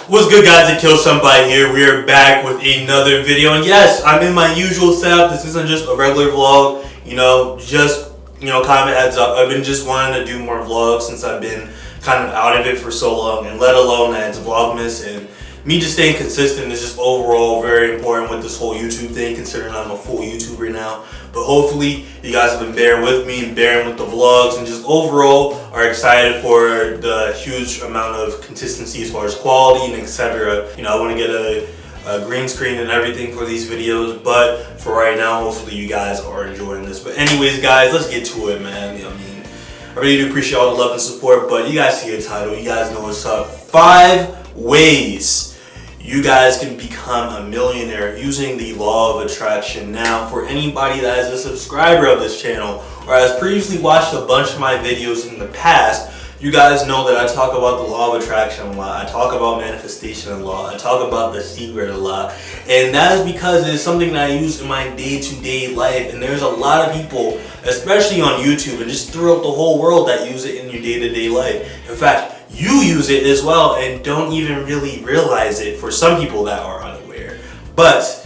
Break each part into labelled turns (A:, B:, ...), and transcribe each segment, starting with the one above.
A: What's good, guys? Akeal Senpai here. We are back with another video, and yes, I'm in my usual setup. This isn't just a regular vlog, kind of heads up. I've been just wanting to do more vlogs since I've been kind of out of it for so long, and let alone that it's Vlogmas, and me just staying consistent is just overall very important with this whole YouTube thing, considering I'm a full YouTuber now. But hopefully you guys have been bearing with me and bearing with the vlogs, and just overall are excited for the huge amount of consistency as far as quality and etc. I want to get a green screen and everything for these videos, but for right now, hopefully you guys are enjoying this. But anyways, guys, let's get to it, man. I really do appreciate all the love and support, but you guys see the title, you guys know what's up. 5 ways you guys can become a millionaire using the law of attraction. Now, for anybody that is a subscriber of this channel or has previously watched a bunch of my videos in the past, you guys know that I talk about the law of attraction a lot. I talk about manifestation a lot. I talk about the secret a lot. And that is because it's something that I use in my day-to-day life. And there's a lot of people, especially on YouTube and just throughout the whole world, that use it in your day-to-day life. In fact, you use it as well and don't even really realize it, for some people that are unaware. But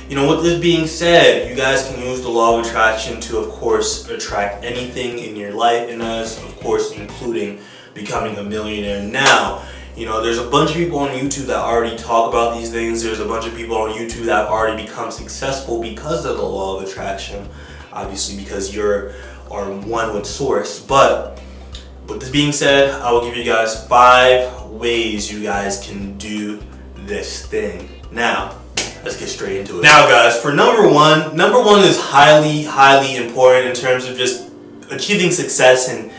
A: with this being said, you guys can use the law of attraction to, of course, attract anything in your life, and as, of course, including becoming a millionaire. Now, there's a bunch of people on YouTube that already talk about these things. There's a bunch of people on YouTube that have already become successful because of the law of attraction, obviously because you're one with source. But with this being said, I will give you guys 5 ways you guys can do this thing. Now, let's get straight into it. Now, guys, for number one is highly important in terms of just achieving success in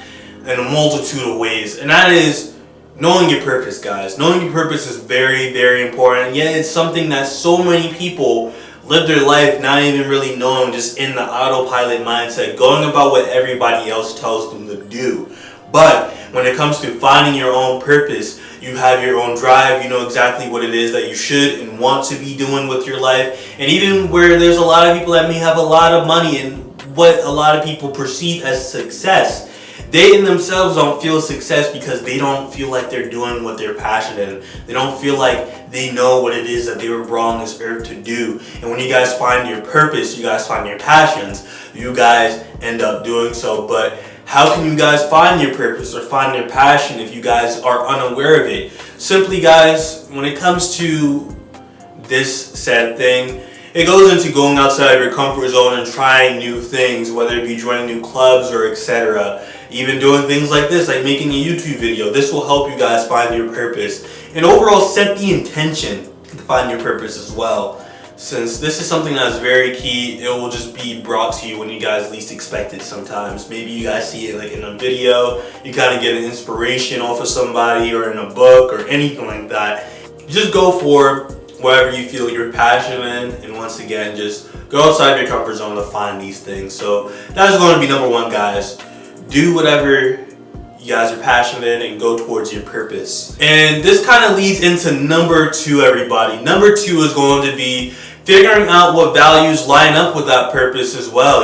A: a multitude of ways, and that is knowing your purpose, guys. Knowing your purpose is very important, and yet it's something that so many people live their life not even really knowing, just in the autopilot mindset, going about what everybody else tells them to do. But when it comes to finding your own purpose, you have your own drive, you know exactly what it is that you should and want to be doing with your life. And even where there's a lot of people that may have a lot of money and what a lot of people perceive as success, they in themselves don't feel success because they don't feel like they're doing what they're passionate in. They don't feel like they know what it is that they were brought on this earth to do. And when you guys find your purpose, you guys find your passions, you guys end up doing so. But how can you guys find your purpose or find your passion if you guys are unaware of it? Simply, guys, when it comes to this said thing, it goes into going outside of your comfort zone and trying new things, whether it be joining new clubs or etc. Even doing things like this, like making a YouTube video. This will help you guys find your purpose. And overall, set the intention to find your purpose as well. Since this is something that's very key, it will just be brought to you when you guys least expect it sometimes. Maybe you guys see it like in a video, you kind of get an inspiration off of somebody or in a book or anything like that. Just go for whatever you feel you're passionate in, and once again, just go outside your comfort zone to find these things. So that's going to be number 1, guys. Do whatever you guys are passionate in and go towards your purpose. And this kind of leads into number 2, everybody. Number 2 is going to be figuring out what values line up with that purpose as well.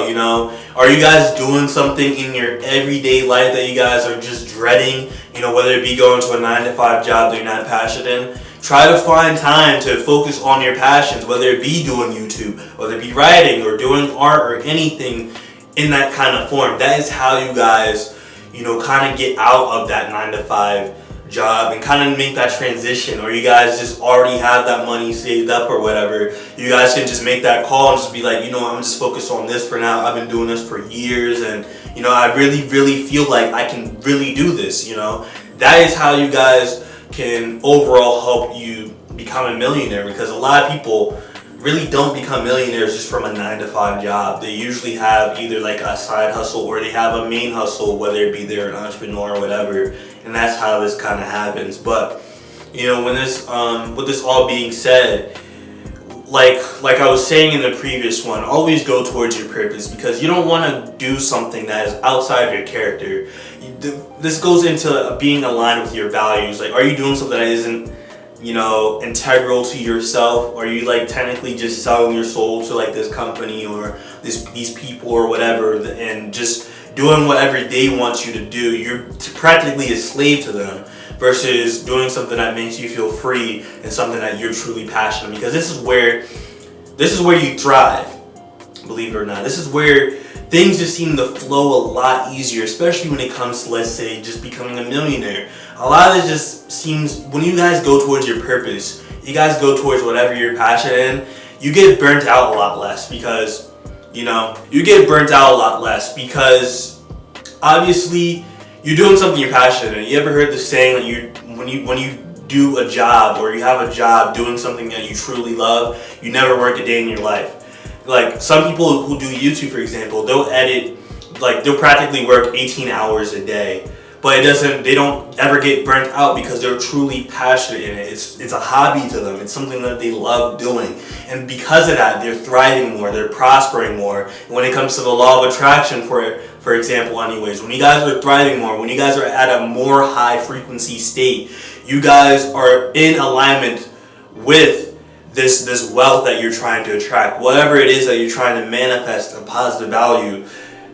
A: Are you guys doing something in your everyday life that you guys are just dreading, whether it be going to a 9-to-5 job that you're not passionate in? Try to find time to focus on your passions, whether it be doing YouTube, whether it be writing or doing art or anything in that kind of form. That is how you guys kind of get out of that 9-to-5 job and kind of make that transition. Or you guys just already have that money saved up or whatever, you guys can just make that call and just be like, I'm just focused on this for now. I've been doing this for years, and I really feel like I can really do this. That is how you guys can overall help you become a millionaire, because a lot of people really don't become millionaires just from a 9-to-5 job. They usually have either like a side hustle or they have a main hustle, whether it be they're an entrepreneur or whatever, and that's how this kind of happens. But when this with this all being said, like I was saying in the previous one, always go towards your purpose, because you don't want to do something that is outside of your character. This goes into being aligned with your values. Like, are you doing something that isn't integral to yourself? Are you like technically just selling your soul to like this company or these people or whatever, and just doing whatever they want you to do? You're practically a slave to them. versus doing something that makes you feel free and something that you're truly passionate, because this is where you thrive, believe it or not. This is where things just seem to flow a lot easier, especially when it comes to, let's say, just becoming a millionaire. A lot of it just seems, when you guys go towards your purpose, you guys go towards whatever you're passionate in, you get burnt out a lot less, because, you know, obviously you're doing something you're passionate in. You ever heard the saying that when you do a job, or you have a job doing something that you truly love, you never work a day in your life? Like, some people who do YouTube, for example, they'll practically work 18 hours a day, but they don't ever get burnt out because they're truly passionate in it. It's a hobby to them. It's something that they love doing. And because of that, they're thriving more, they're prospering more. And when it comes to the law of attraction, for example, anyways, when you guys are thriving more, when you guys are at a more high frequency state, you guys are in alignment with this wealth that you're trying to attract. Whatever it is that you're trying to manifest a positive value,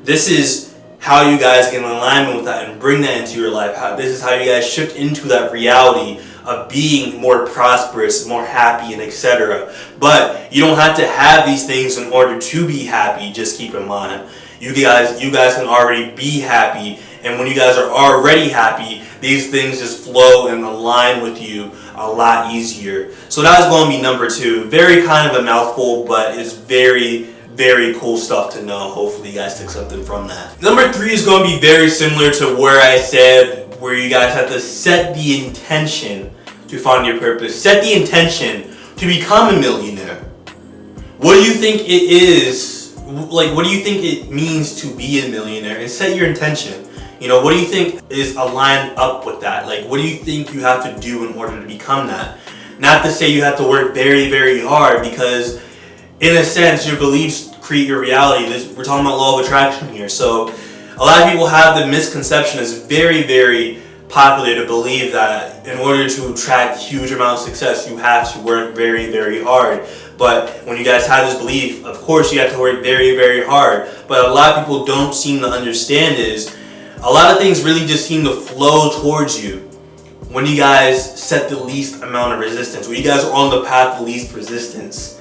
A: this is how you guys get in alignment with that and bring that into your life. This is how you guys shift into that reality of being more prosperous, more happy, and etc. But you don't have to have these things in order to be happy. Just keep in mind, you guys can already be happy, and when you guys are already happy, these things just flow and align with you a lot easier. So that's going to be number 2. Very kind of a mouthful, but it's very, very cool stuff to know. Hopefully you guys took something from that. Number 3 is going to be very similar to where I said, where you guys have to set the intention to find your purpose. Set the intention to become a millionaire. What do you think it is? Like, what do you think it means to be a millionaire? And set your intention. You know, what do you think is aligned up with that? Like, what do you think you have to do in order to become that? Not to say you have to work very, very hard, because in a sense, your beliefs create your reality. We're talking about law of attraction here. So a lot of people have the misconception, it's very, very popular to believe that in order to attract huge amounts of success, you have to work very, very hard. But when you guys have this belief, of course you have to work very, very hard. But a lot of people don't seem to understand is, a lot of things really just seem to flow towards you when you guys set the least amount of resistance, when you guys are on the path of least resistance.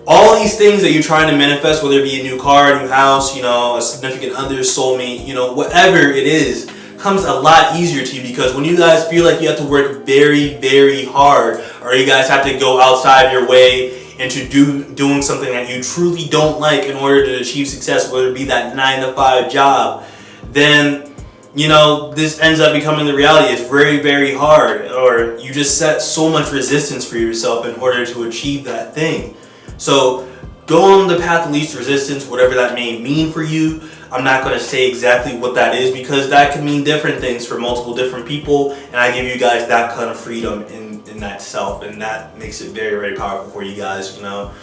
A: All these things that you're trying to manifest, whether it be a new car, a new house, you know, a significant other, soulmate, you know, whatever it is, comes a lot easier to you, because when you guys feel like you have to work very, very hard, or you guys have to go outside your way into doing something that you truly don't like in order to achieve success, whether it be that 9-to-5 job, then, you know, this ends up becoming the reality. It's very, very hard, or you just set so much resistance for yourself in order to achieve that thing. So go on the path of least resistance, whatever that may mean for you. I'm not going to say exactly what that is, because that can mean different things for multiple different people, and I give you guys that kind of freedom in that self, and that makes it very, very powerful for you guys, you know.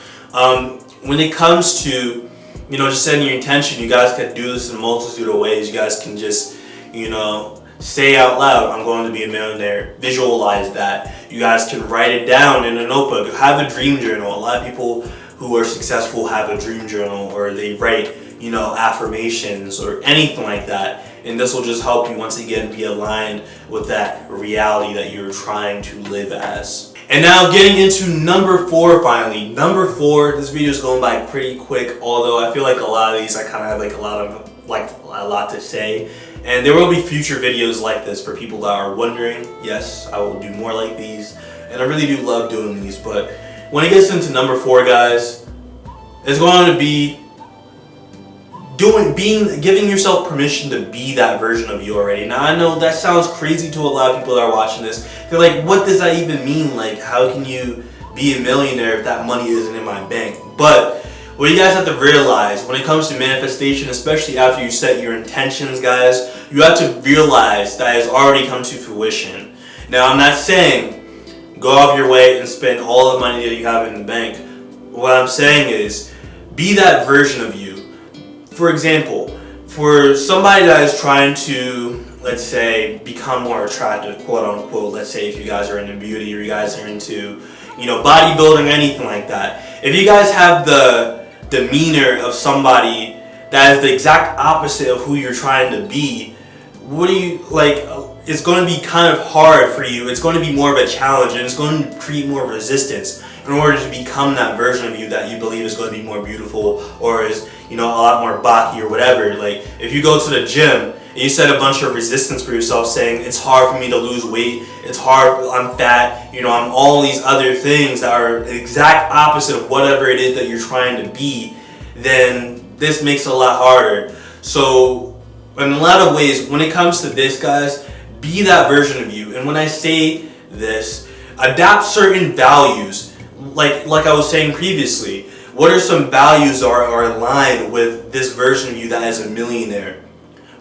A: When it comes to, you know, just setting your intention, you guys can do this in a multitude of ways. You guys can just, you know, say out loud, I'm going to be a millionaire. Visualize that. You guys can write it down in a notebook. Have a dream journal. A lot of people who are successful have a dream journal, or they write, you know, affirmations or anything like that. And this will just help you, once again, be aligned with that reality that you're trying to live as. And now getting into number 4 finally. Number 4, this video is going by pretty quick, although I feel like a lot of these I kind of have a lot to say. And there will be future videos like this for people that are wondering. Yes, I will do more like these, and I really do love doing these. But when it gets into number 4, guys, it's going to be giving yourself permission to be that version of you already. Now I know that sounds crazy to a lot of people that are watching this. They're like, what does that even mean? Like, how can you be a millionaire if that money isn't in my bank? But what you guys have to realize when it comes to manifestation, especially after you set your intentions, guys, you have to realize that it's already come to fruition. Now, I'm not saying go off your way and spend all the money that you have in the bank. What I'm saying is be that version of you. For example, for somebody that is trying to, let's say, become more attractive, quote unquote, let's say if you guys are into beauty, or you guys are into, you know, bodybuilding, anything like that. If you guys have the demeanor of somebody that is the exact opposite of who you're trying to be, what do you, like, it's going to be kind of hard for you. It's going to be more of a challenge, and it's going to create more resistance in order to become that version of you that you believe is going to be more beautiful, or is, you know, a lot more baki or whatever. Like, if you go to the gym and you set a bunch of resistance for yourself saying, it's hard for me to lose weight, it's hard, I'm fat, you know, I'm all these other things that are the exact opposite of whatever it is that you're trying to be, then this makes it a lot harder. So in a lot of ways, when it comes to this, guys, be that version of you. And when I say this, adapt certain values. Like I was saying previously, what are some values that are aligned with this version of you that is a millionaire?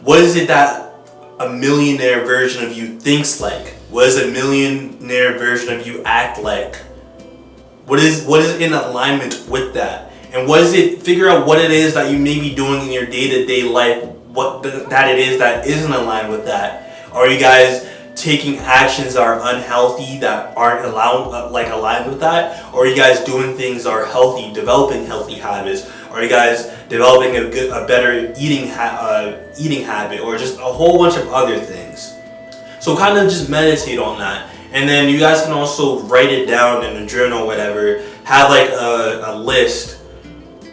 A: What is it that a millionaire version of you thinks like? What does a millionaire version of you act like? What is in alignment with that? And what is it? Figure out what it is that you may be doing in your day-to-day life, that it is that isn't aligned with that. Are you guys taking actions that are unhealthy, that aren't aligned with that? Or are you guys doing things that are healthy, developing healthy habits? Are you guys developing a better eating habit, or just a whole bunch of other things? So kind of just meditate on that, and then you guys can also write it down in a journal or whatever. Have like a list,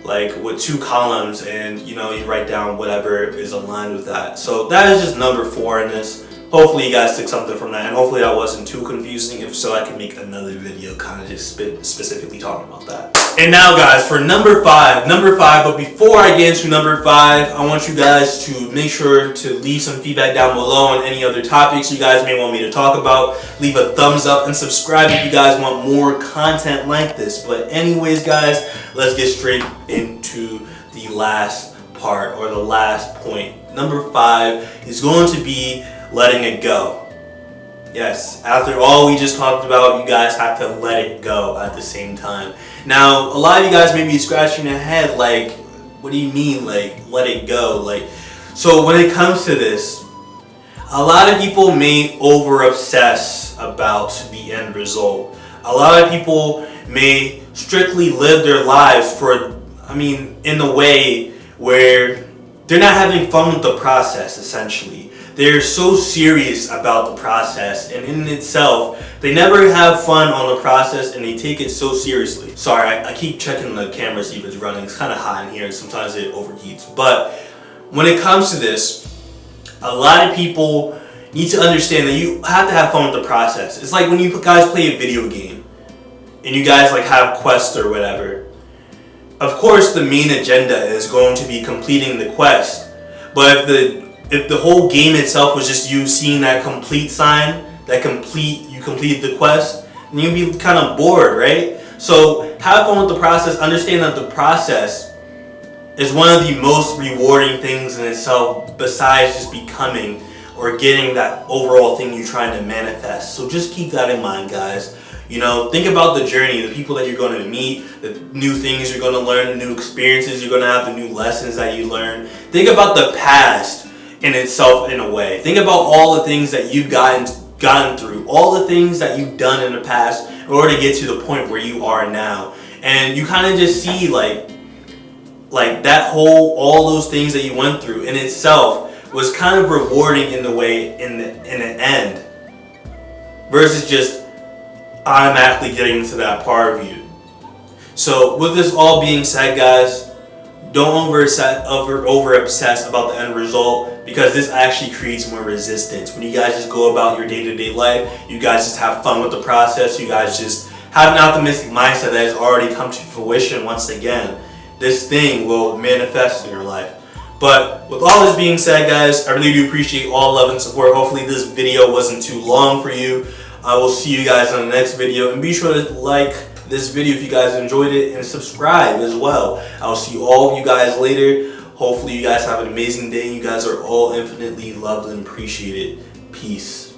A: like with 2 columns, and you know, you write down whatever is aligned with that. So that is just number 4 in this. Hopefully you guys took something from that, and hopefully that wasn't too confusing. If so, I can make another video kind of just specifically talking about that. And now, guys, for number 5, but before I get into number 5, I want you guys to make sure to leave some feedback down below on any other topics you guys may want me to talk about. Leave a thumbs up and subscribe if you guys want more content like this. But anyways, guys, let's get straight into the last part, or the last point. Number 5 is going to be letting it go. Yes, after all we just talked about, you guys have to let it go at the same time. Now, a lot of you guys may be scratching your head like, what do you mean, like, let it go? Like, so when it comes to this, a lot of people may over-obsess about the end result. A lot of people may strictly live their lives in a way where they're not having fun with the process, essentially. They're so serious about the process, and in itself, they never have fun on the process, and they take it so seriously. Sorry, I keep checking the camera to see if it's running. It's kind of hot in here, and sometimes it overheats. But when it comes to this, a lot of people need to understand that you have to have fun with the process. It's like when you guys play a video game, and you guys like have quests or whatever. Of course, the main agenda is going to be completing the quest, but if the whole game itself was just you seeing that complete sign, you completed the quest, then you'd be kind of bored, right? So have fun with the process. Understand that the process is one of the most rewarding things in itself, besides just becoming or getting that overall thing you're trying to manifest. So just keep that in mind, guys. You know, think about the journey, the people that you're going to meet, the new things you're going to learn, the new experiences you're going to have, the new lessons that you learn. Think about the past in itself, in a way. Think about all the things that you've gotten through, all the things that you've done in the past in order to get to the point where you are now. And you kind of just see like that all those things that you went through in itself was kind of rewarding in the way, in the end, versus just automatically getting to that part of you. So with this all being said, guys, don't over obsess about the end result, because this actually creates more resistance. When you guys just go about your day-to-day life, you guys just have fun with the process, you guys just have an optimistic mindset that has already come to fruition once again, this thing will manifest in your life. But with all this being said, guys, I really do appreciate all love and support. Hopefully this video wasn't too long for you. I will see you guys in the next video, and be sure to like this video if you guys enjoyed it, and subscribe as well. I'll see all of you guys later. Hopefully you guys have an amazing day. You guys are all infinitely loved and appreciated. Peace.